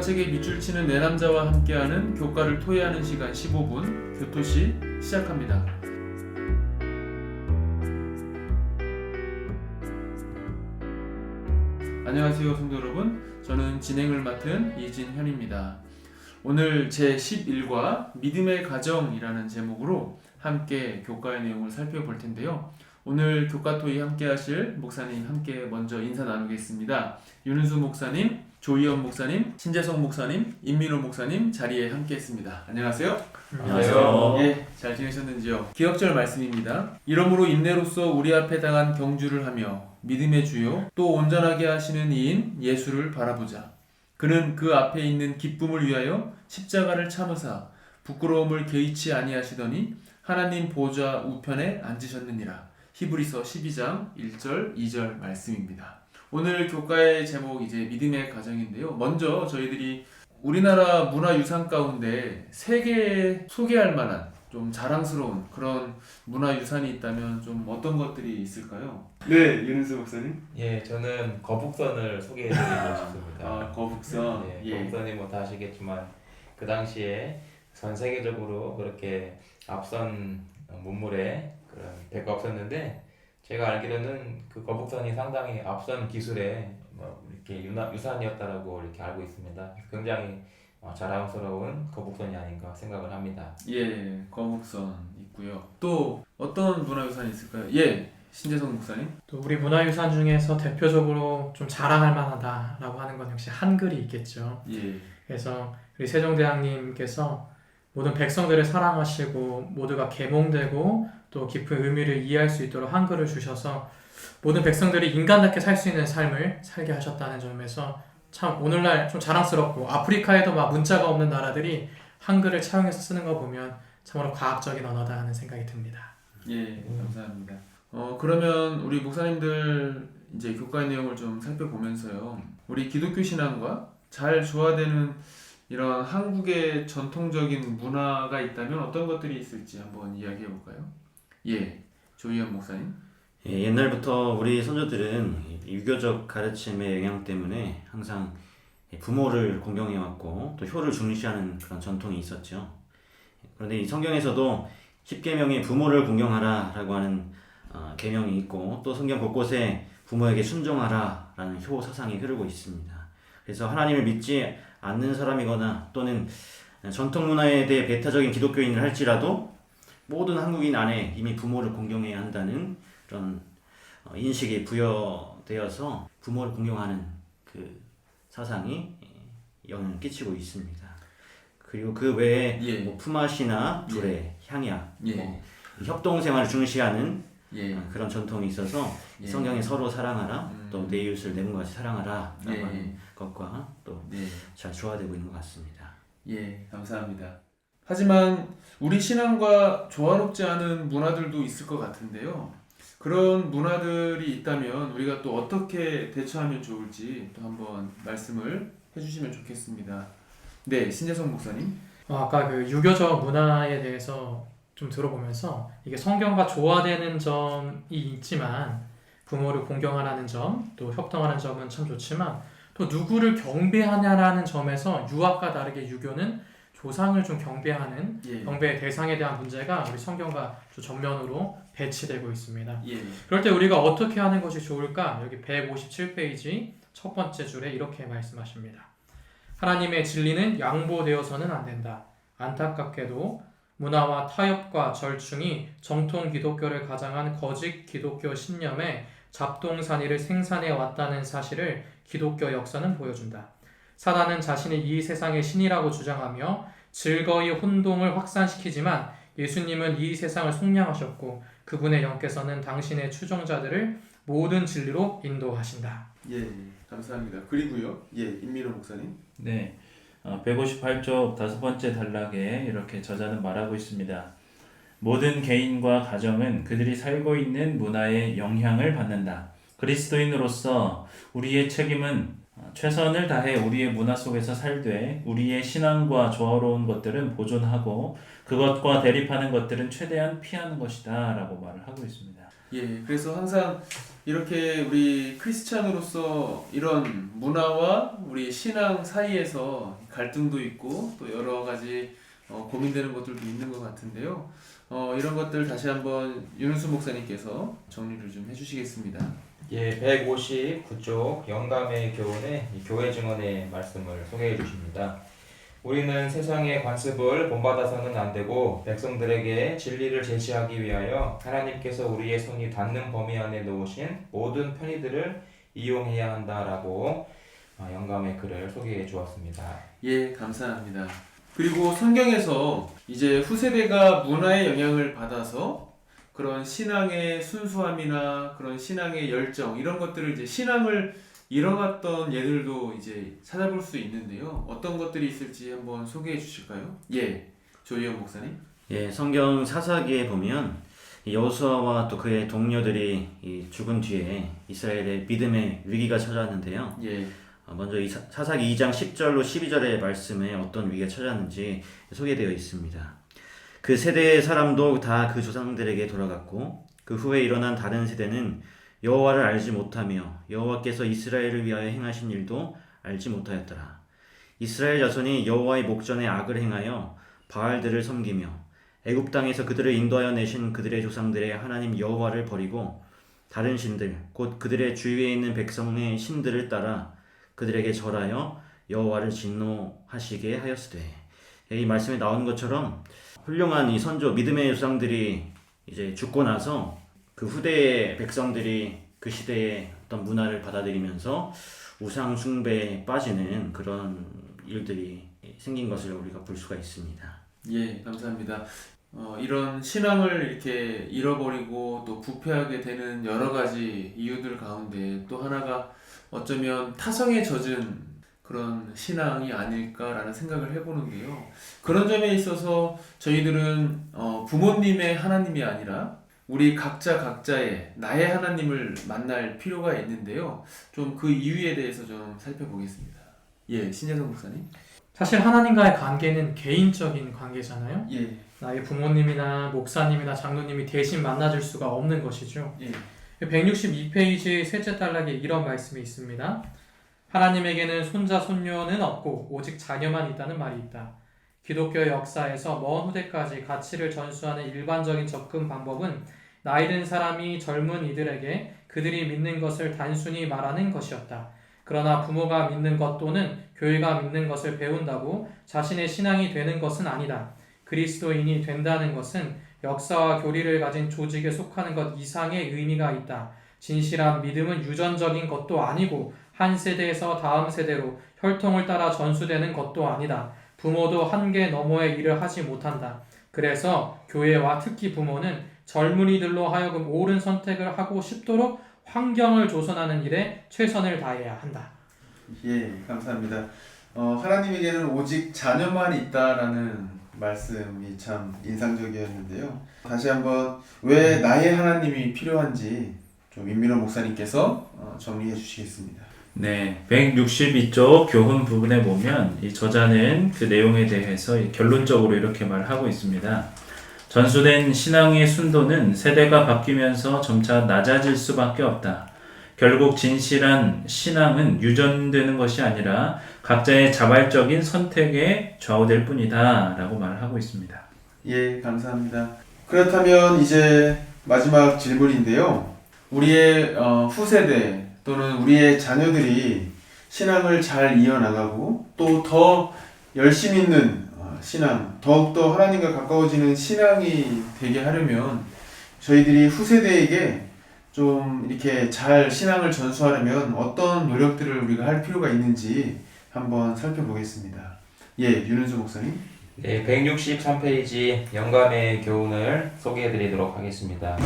교과책에 밑줄 치는 내 남자와 함께하는 교과를 토해하는 시간 15분 교토시 시작합니다. 안녕하세요 성도 여러분, 저는 진행을 맡은 이진현입니다. 오늘 제11과 믿음의 가정이라는 제목으로 함께 교과의 내용을 살펴볼 텐데요. 오늘 교과 토의 함께 하실 목사님 함께 먼저 인사 나누겠습니다. 윤은수 목사님, 조희연 목사님, 신재성 목사님, 임민호 목사님 자리에 함께 했습니다. 안녕하세요. 안녕하세요. 예, 잘 지내셨는지요? 기억절 말씀입니다. 이러므로 인내로서 우리 앞에 당한 경주를 하며 믿음의 주요 또 온전하게 하시는 이인 예수를 바라보자. 그는 그 앞에 있는 기쁨을 위하여 십자가를 참으사 부끄러움을 개의치 아니하시더니 하나님 보좌 우편에 앉으셨느니라. 히브리서 12장 1절 2절 말씀입니다. 오늘 교과의 제목 이제 믿음의 가정인데요. 먼저 저희들이 우리나라 문화유산 가운데 세계에 소개할 만한 좀 자랑스러운 그런 문화유산이 있다면 좀 어떤 것들이 있을까요? 네, 윤은수 목사님. 예, 저는 거북선을 소개해드리고 싶습니다. 아, 거북선. 예, 거북선이 뭐 다 아시겠지만 그 당시에 전 세계적으로 그렇게 앞선 문물에 그런 배가 없었는데 제가 알기로는 그 거북선이 상당히 앞선 기술에 뭐 이렇게 유산이었다라고 이렇게 알고 있습니다. 굉장히 자랑스러운 거북선이 아닌가 생각을 합니다. 예, 거북선 있고요. 또 어떤 문화유산이 있을까요? 예, 신재성 목사님. 또 우리 문화유산 중에서 대표적으로 좀 자랑할 만하다라고 하는 건 역시 한글이 있겠죠. 예, 그래서 우리 세종대왕님께서 모든 백성들을 사랑하시고 모두가 계몽되고 또 깊은 의미를 이해할 수 있도록 한글을 주셔서 모든 백성들이 인간답게 살 수 있는 삶을 살게 하셨다는 점에서 참 오늘날 좀 자랑스럽고, 아프리카에도 막 문자가 없는 나라들이 한글을 차용해서 쓰는 거 보면 참으로 과학적인 언어다 하는 생각이 듭니다. 예, 감사합니다. 그러면 우리 목사님들 이제 교과의 내용을 좀 살펴보면서요. 우리 기독교 신앙과 잘 조화되는 이런 한국의 전통적인 문화가 있다면 어떤 것들이 있을지 한번 이야기해 볼까요? 예, 조희연 목사님. 예, 옛날부터 우리 선조들은 유교적 가르침의 영향 때문에 항상 부모를 공경해왔고 또 효를 중시하는 그런 전통이 있었죠. 그런데 이 성경에서도 10계명에 부모를 공경하라 라고 하는 계명이 있고 또 성경 곳곳에 부모에게 순종하라 라는 효 사상이 흐르고 있습니다. 그래서 하나님을 믿지 않는 사람이거나 또는 전통 문화에 대해 배타적인 기독교인을 할지라도 모든 한국인 안에 이미 부모를 공경해야 한다는 그런 인식이 부여되어서 부모를 공경하는 그 사상이 영향을 끼치고 있습니다. 그리고 그 외에 예. 뭐 품앗이나 불에, 향약, 예. 뭐 협동생활을 중시하는 예, 그런 전통이 있어서 예. 성경에 서로 사랑하라, 또 내 이웃을 내 몸같이 사랑하라 라고 예. 하는 것과 또 네. 잘 조화되고 있는 것 같습니다. 예, 감사합니다. 하지만 우리 신앙과 조화롭지 않은 문화들도 있을 것 같은데요. 그런 문화들이 있다면 우리가 또 어떻게 대처하면 좋을지 또 한번 말씀을 해주시면 좋겠습니다. 네, 신재성 목사님. 아까 그 유교적 문화에 대해서 좀 들어보면서 이게 성경과 조화되는 점이 있지만 부모를 공경하라는 점, 또 협동하는 점은 참 좋지만 또 누구를 경배하냐라는 점에서 유학과 다르게 유교는 조상을 좀 경배하는 예, 경배의 대상에 대한 문제가 우리 성경과 전면으로 배치되고 있습니다. 예, 그럴 때 우리가 어떻게 하는 것이 좋을까? 여기 157페이지 첫 번째 줄에 이렇게 말씀하십니다. 하나님의 진리는 양보되어서는 안 된다. 안타깝게도 문화와 타협과 절충이 정통 기독교를 가장한 거짓 기독교 신념에 잡동사니를 생산해 왔다는 사실을 기독교 역사는 보여준다. 사단은 자신이 이 세상의 신이라고 주장하며 즐거이 혼동을 확산시키지만 예수님은 이 세상을 속량하셨고 그분의 영께서는 당신의 추종자들을 모든 진리로 인도하신다. 예, 감사합니다. 그리고요, 예, 임민호 목사님. 네, 158쪽 5번째 단락에 이렇게 저자는 말하고 있습니다. 모든 개인과 가정은 그들이 살고 있는 문화의 영향을 받는다. 그리스도인으로서 우리의 책임은 최선을 다해 우리의 문화 속에서 살되 우리의 신앙과 조화로운 것들은 보존하고 그것과 대립하는 것들은 최대한 피하는 것이다 라고 말을 하고 있습니다. 예, 그래서 항상 이렇게 우리 크리스찬으로서 이런 문화와 우리 신앙 사이에서 갈등도 있고 또 여러 가지 고민되는 것들도 있는 것 같은데요. 이런 것들 다시 한번 윤은수 목사님께서 정리를 좀 해주시겠습니다. 예, 159쪽 영감의 교훈의 이 교회 증언의 말씀을 소개해 주십니다. 우리는 세상의 관습을 본받아서는 안 되고 백성들에게 진리를 제시하기 위하여 하나님께서 우리의 손이 닿는 범위 안에 놓으신 모든 편의들을 이용해야 한다라고 영감의 글을 소개해 주었습니다. 예, 감사합니다. 그리고 성경에서 이제 후세대가 문화의 영향을 받아서 그런 신앙의 순수함이나 그런 신앙의 열정 이런 것들을 이제 신앙을 잃어갔던 예들도 이제 찾아볼 수 있는데요. 어떤 것들이 있을지 한번 소개해 주실까요? 예, 조희영 목사님. 예, 성경 사사기에 보면 이 여호수아와 또 그의 동료들이 이 죽은 뒤에 이스라엘의 믿음의 위기가 찾아왔는데요. 예, 먼저 이 사사기 2장 10절로 12절의 말씀에 어떤 위기가 찾아왔는지 소개되어 있습니다. 그 세대의 사람도 다 그 조상들에게 돌아갔고 그 후에 일어난 다른 세대는 여호와를 알지 못하며 여호와께서 이스라엘을 위하여 행하신 일도 알지 못하였더라. 이스라엘 자손이 여호와의 목전에 악을 행하여 바알들을 섬기며 애굽 땅에서 그들을 인도하여 내신 그들의 조상들의 하나님 여호와를 버리고 다른 신들 곧 그들의 주위에 있는 백성의 신들을 따라 그들에게 절하여 여호와를 진노하시게 하였으되. 이 말씀에 나온 것처럼 훌륭한 이 선조 믿음의 조상들이 이제 죽고 나서 그 후대의 백성들이 그 시대의 어떤 문화를 받아들이면서 우상 숭배에 빠지는 그런 일들이 생긴 것을 우리가 볼 수가 있습니다. 예, 감사합니다. 이런 신앙을 이렇게 잃어버리고 또 부패하게 되는 여러 가지 이유들 가운데 또 하나가 어쩌면 타성에 젖은 그런 신앙이 아닐까라는 생각을 해보는데요. 그런 점에 있어서 저희들은 부모님의 하나님이 아니라 우리 각자의 나의 하나님을 만날 필요가 있는데요. 좀 그 이유에 대해서 좀 살펴보겠습니다. 예, 신재성 목사님. 사실 하나님과의 관계는 개인적인 관계잖아요. 예, 나의 부모님이나 목사님이나 장로님이 대신 만나줄 수가 없는 것이죠. 예, 162페이지 셋째 단락에 이런 말씀이 있습니다. 하나님에게는 손자, 손녀는 없고 오직 자녀만 있다는 말이 있다. 기독교 역사에서 먼 후대까지 가치를 전수하는 일반적인 접근 방법은 나이 든 사람이 젊은 이들에게 그들이 믿는 것을 단순히 말하는 것이었다. 그러나 부모가 믿는 것 또는 교회가 믿는 것을 배운다고 자신의 신앙이 되는 것은 아니다. 그리스도인이 된다는 것은 역사와 교리를 가진 조직에 속하는 것 이상의 의미가 있다. 진실한 믿음은 유전적인 것도 아니고 한 세대에서 다음 세대로 혈통을 따라 전수되는 것도 아니다. 부모도 한계 너머의 일을 하지 못한다. 그래서 교회와 특히 부모는 젊은이들로 하여금 옳은 선택을 하고 싶도록 환경을 조성하는 일에 최선을 다해야 한다. 예, 감사합니다. 하나님에게는 오직 자녀만 있다라는 말씀이 참 인상적이었는데요. 다시 한번 왜 나의 하나님이 필요한지 좀 임민호 목사님께서 정리해 주시겠습니다. 네, 162쪽 교훈 부분에 보면 이 저자는 그 내용에 대해서 결론적으로 이렇게 말하고 있습니다. 전수된 신앙의 순도는 세대가 바뀌면서 점차 낮아질 수밖에 없다. 결국 진실한 신앙은 유전되는 것이 아니라 각자의 자발적인 선택에 좌우될 뿐이다 라고 말하고 있습니다. 예, 감사합니다. 그렇다면 이제 마지막 질문인데요. 우리의 후세대 또는 우리의 자녀들이 신앙을 잘 이어나가고 또 더 열심 있는 신앙, 더욱더 하나님과 가까워지는 신앙이 되게 하려면 저희들이 후세대에게 좀 이렇게 잘 신앙을 전수하려면 어떤 노력들을 우리가 할 필요가 있는지 한번 살펴보겠습니다. 예, 윤은수 목사님. 네, 163페이지 영감의 교훈을 소개해드리도록 하겠습니다.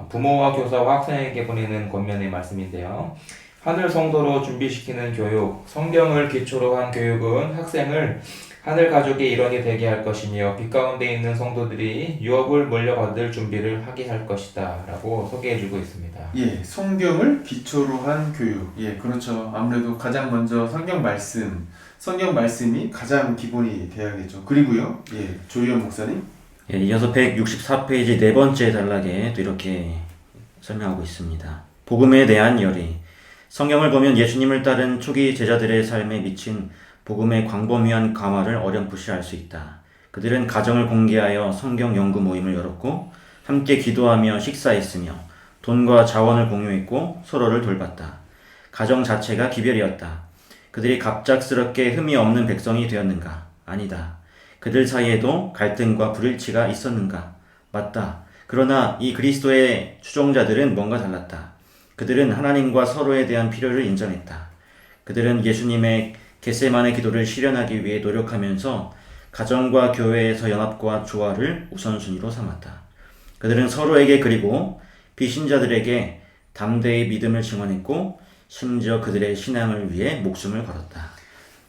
부모와 교사와 학생에게 보내는 권면의 말씀인데요. 하늘 성도로 준비시키는 교육, 성경을 기초로 한 교육은 학생을 하늘 가족의 일원이 되게 할 것이며 빛 가운데 있는 성도들이 유업을 물려받을 준비를 하게 할 것이다 라고 소개해주고 있습니다. 예, 성경을 기초로 한 교육. 예, 그렇죠. 아무래도 가장 먼저 성경 말씀이 가장 기본이 돼야겠죠. 그리고요, 예, 조희연 목사님. 예, 이어서 164페이지 네 번째 단락에 또 이렇게 설명하고 있습니다. 복음에 대한 열의. 성경을 보면 예수님을 따른 초기 제자들의 삶에 미친 복음의 광범위한 감화를 어렴풋이 알 수 있다. 그들은 가정을 공개하여 성경 연구 모임을 열었고 함께 기도하며 식사했으며 돈과 자원을 공유했고 서로를 돌봤다. 가정 자체가 기별이었다. 그들이 갑작스럽게 흠이 없는 백성이 되었는가? 아니다. 그들 사이에도 갈등과 불일치가 있었는가? 맞다. 그러나 이 그리스도의 추종자들은 뭔가 달랐다. 그들은 하나님과 서로에 대한 필요를 인정했다. 그들은 예수님의 겟세마네 기도를 실현하기 위해 노력하면서 가정과 교회에서 연합과 조화를 우선순위로 삼았다. 그들은 서로에게 그리고 비신자들에게 담대히 믿음을 증언했고 심지어 그들의 신앙을 위해 목숨을 걸었다.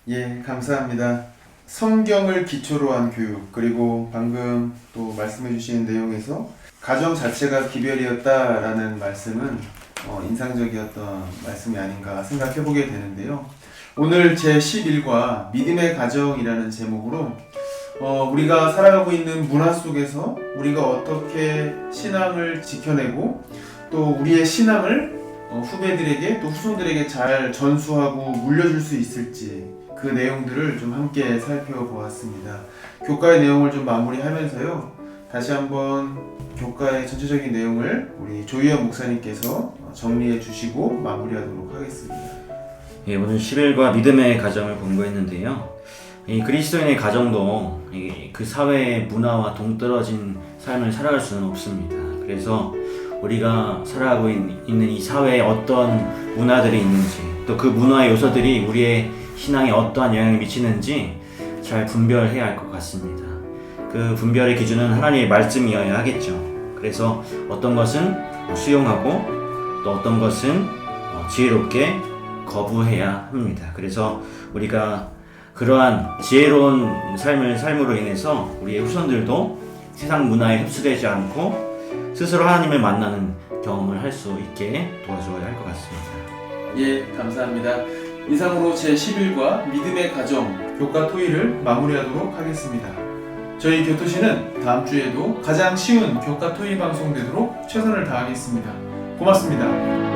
예, 감사합니다. 성경을 기초로 한 교육, 그리고 방금 또 말씀해 주신 내용에서 가정 자체가 기별이었다라는 말씀은 인상적이었던 말씀이 아닌가 생각해 보게 되는데요. 오늘 제11과 믿음의 가정이라는 제목으로 우리가 살아가고 있는 문화 속에서 우리가 어떻게 신앙을 지켜내고 또 우리의 신앙을 후배들에게 또 후손들에게 잘 전수하고 물려줄 수 있을지 그 내용들을 좀 함께 살펴보았습니다. 교과의 내용을 좀 마무리하면서요. 다시 한번 교과의 전체적인 내용을 우리 조희연 목사님께서 정리해 주시고 마무리하도록 하겠습니다. 예, 오늘 11과 믿음의 가정을 공부했는데요. 이 그리스도인의 가정도 그 사회의 문화와 동떨어진 삶을 살아갈 수는 없습니다. 그래서 우리가 살아가고 있는 이 사회에 어떤 문화들이 있는지 또 그 문화의 요소들이 우리의 신앙에 어떠한 영향을 미치는지 잘 분별해야 할 것 같습니다. 그 분별의 기준은 하나님의 말씀이어야 하겠죠. 그래서 어떤 것은 수용하고 또 어떤 것은 지혜롭게 거부해야 합니다. 그래서 우리가 그러한 지혜로운 삶으로 인해서 우리의 후손들도 세상 문화에 흡수되지 않고 스스로 하나님을 만나는 경험을 할 수 있게 도와줘야 할 것 같습니다. 예, 감사합니다. 이상으로 제11과 믿음의 가정 교과 토의를 마무리하도록 하겠습니다. 저희 교토시는 다음 주에도 가장 쉬운 교과 토의 방송 되도록 최선을 다하겠습니다. 고맙습니다.